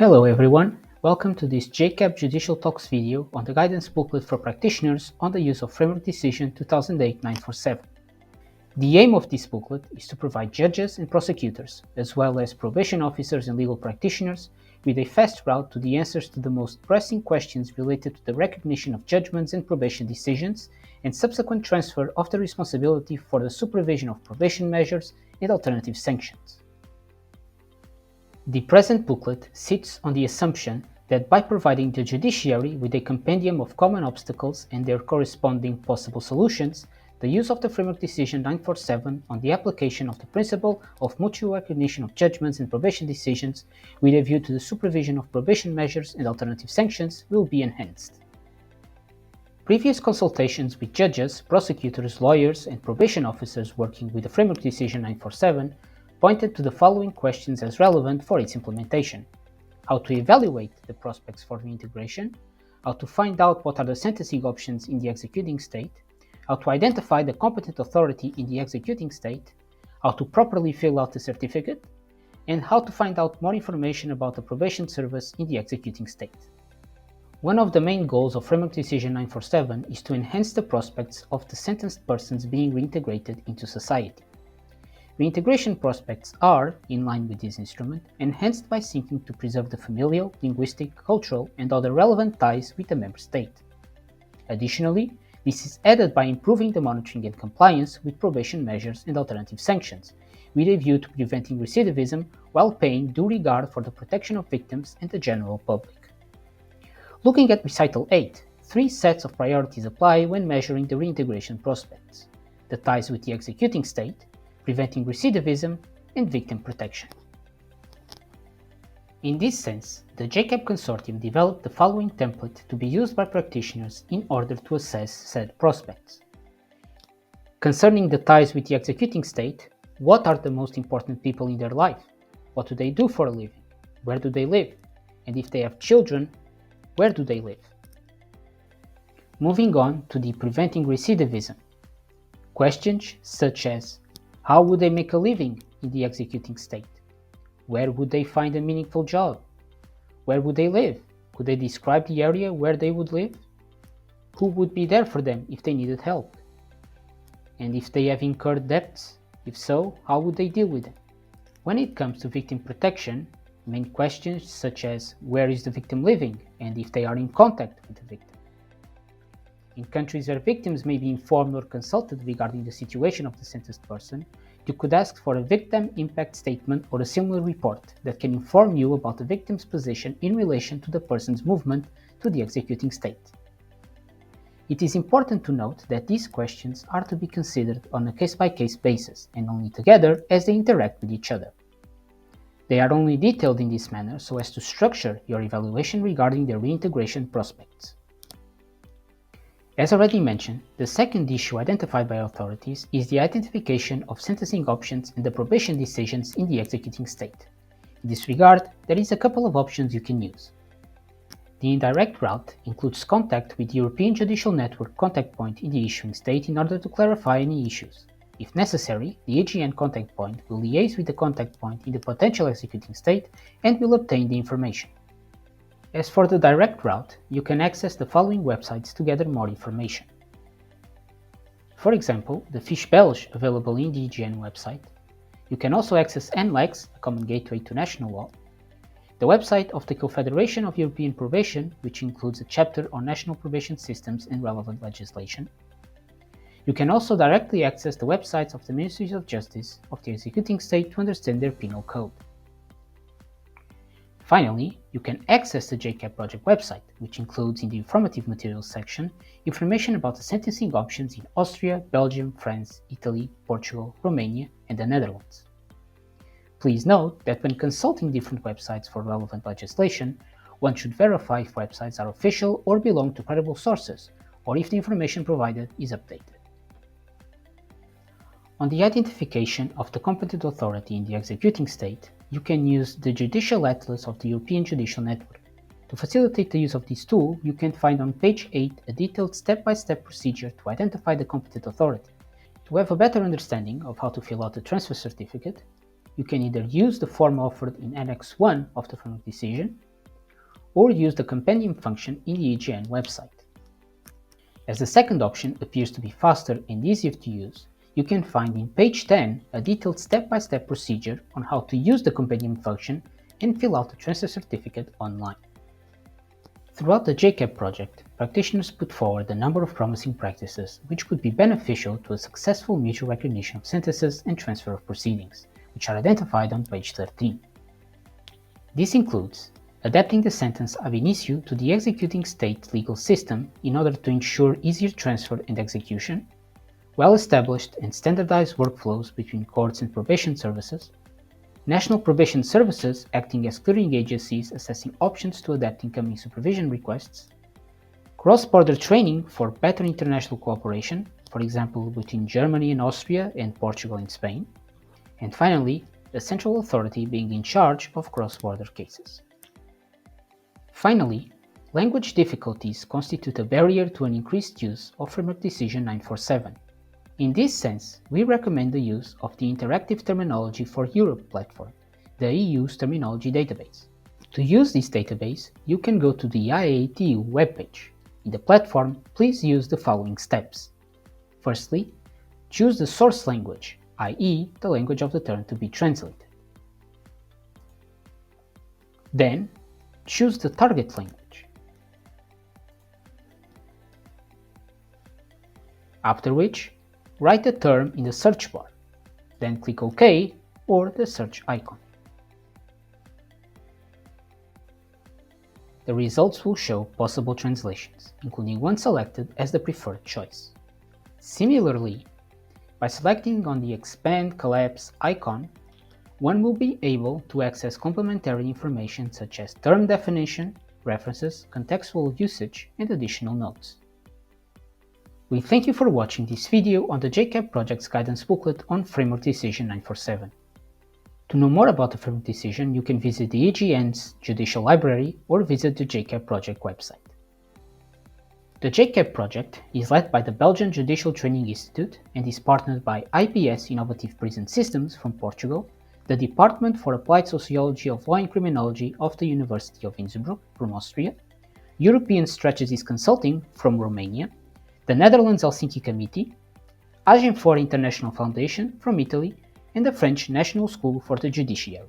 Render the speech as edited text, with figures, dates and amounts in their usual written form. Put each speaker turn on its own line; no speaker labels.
Hello everyone, welcome to this JCAP Judicial Talks video on the guidance booklet for practitioners on the use of Framework Decision 2008-947. The aim of this booklet is to provide judges and prosecutors, as well as probation officers and legal practitioners, with a fast route to the answers to the most pressing questions related to the recognition of judgments and probation decisions, and subsequent transfer of the responsibility for the supervision of probation measures and alternative sanctions. The present booklet sits on the assumption that by providing the judiciary with a compendium of common obstacles and their corresponding possible solutions, the use of the Framework Decision 947 on the application of the principle of mutual recognition of judgments and probation decisions with a view to the supervision of probation measures and alternative sanctions will be enhanced. Previous consultations with judges, prosecutors, lawyers, and probation officers working with the Framework Decision 947 pointed to the following questions as relevant for its implementation: how to evaluate the prospects for reintegration, how to find out what are the sentencing options in the executing state, how to identify the competent authority in the executing state, how to properly fill out the certificate, and how to find out more information about the probation service in the executing state. One of the main goals of Framework Decision 947 is to enhance the prospects of the sentenced persons being reintegrated into society. Reintegration prospects are, in line with this instrument, enhanced by seeking to preserve the familial, linguistic, cultural, and other relevant ties with the member state. Additionally, this is added by improving the monitoring and compliance with probation measures and alternative sanctions, with a view to preventing recidivism while paying due regard for the protection of victims and the general public. Looking at Recital 8, three sets of priorities apply when measuring the reintegration prospects: the ties with the executing state, preventing recidivism, and victim protection. In this sense, the JCAP Consortium developed the following template to be used by practitioners in order to assess said prospects. Concerning the ties with the executing state, what are the most important people in their life? What do they do for a living? Where do they live? And if they have children, where do they live? Moving on to the preventing recidivism. Questions such as: how would they make a living in the executing state? Where would they find a meaningful job? Where would they live? Could they describe the area where they would live? Who would be there for them if they needed help? And if they have incurred debts? If so, how would they deal with them? When it comes to victim protection, main questions such as where is the victim living and if they are in contact with the victim. In countries where victims may be informed or consulted regarding the situation of the sentenced person, you could ask for a victim impact statement or a similar report that can inform you about the victim's position in relation to the person's movement to the executing state. It is important to note that these questions are to be considered on a case-by-case basis and only together as they interact with each other. They are only detailed in this manner so as to structure your evaluation regarding their reintegration prospects. As already mentioned, the second issue identified by authorities is the identification of sentencing options and the probation decisions in the executing state. In this regard, there is a couple of options you can use. The indirect route includes contact with the European Judicial Network contact point in the issuing state in order to clarify any issues. If necessary, the AGN contact point will liaise with the contact point in the potential executing state and will obtain the information. As for the direct route, you can access the following websites to gather more information. For example, the Fiche Belge available in the EGN website. You can also access NLEX, a common gateway to national law, the website of the Confederation of European Probation, which includes a chapter on national probation systems and relevant legislation. You can also directly access the websites of the Ministries of Justice of the executing state to understand their penal code. Finally, you can access the JCAP project website, which includes in the informative materials section information about the sentencing options in Austria, Belgium, France, Italy, Portugal, Romania, and the Netherlands. Please note that when consulting different websites for relevant legislation, one should verify if websites are official or belong to credible sources, or if the information provided is updated. On the identification of the competent authority in the executing state, you can use the Judicial Atlas of the European Judicial Network. To facilitate the use of this tool, you can find on page 8 a detailed step-by-step procedure to identify the competent authority. To have a better understanding of how to fill out the transfer certificate, you can either use the form offered in Annex 1 of the Framework Decision, or use the compendium function in the EGN website. As the second option appears to be faster and easier to use, you can find in page 10 a detailed step-by-step procedure on how to use the compendium function and fill out the transfer certificate online. Throughout the JCAP project, practitioners put forward a number of promising practices which could be beneficial to a successful mutual recognition of sentences and transfer of proceedings, which are identified on page 13. This includes adapting the sentence ab initio to the executing state legal system in order to ensure easier transfer and execution, well-established and standardized workflows between courts and probation services, national probation services acting as clearing agencies assessing options to adapt incoming supervision requests, cross-border training for better international cooperation, for example between Germany and Austria and Portugal and Spain, and finally, a central authority being in charge of cross-border cases. Finally, language difficulties constitute a barrier to an increased use of Framework Decision 947. In this sense, we recommend the use of the Interactive Terminology for Europe platform, the EU's terminology database. To use this database, you can go to the IATU webpage. In the platform, please use the following steps. Firstly, choose the source language, i.e., the language of the term to be translated. Then, choose the target language. After which, write the term in the search bar, then click OK or the search icon. The results will show possible translations, including one selected as the preferred choice. Similarly, by selecting on the Expand Collapse icon, one will be able to access complementary information such as term definition, references, contextual usage, and additional notes. We thank you for watching this video on the JCAP project's guidance booklet on Framework Decision 947. To know more about the Framework Decision, you can visit the EGN's Judicial Library or visit the JCAP project website. The JCAP project is led by the Belgian Judicial Training Institute and is partnered by IPS Innovative Prison Systems from Portugal, the Department for Applied Sociology of Law and Criminology of the University of Innsbruck from Austria, European Strategies Consulting from Romania, the Netherlands Helsinki Committee, Agent for International Foundation from Italy, and the French National School for the Judiciary.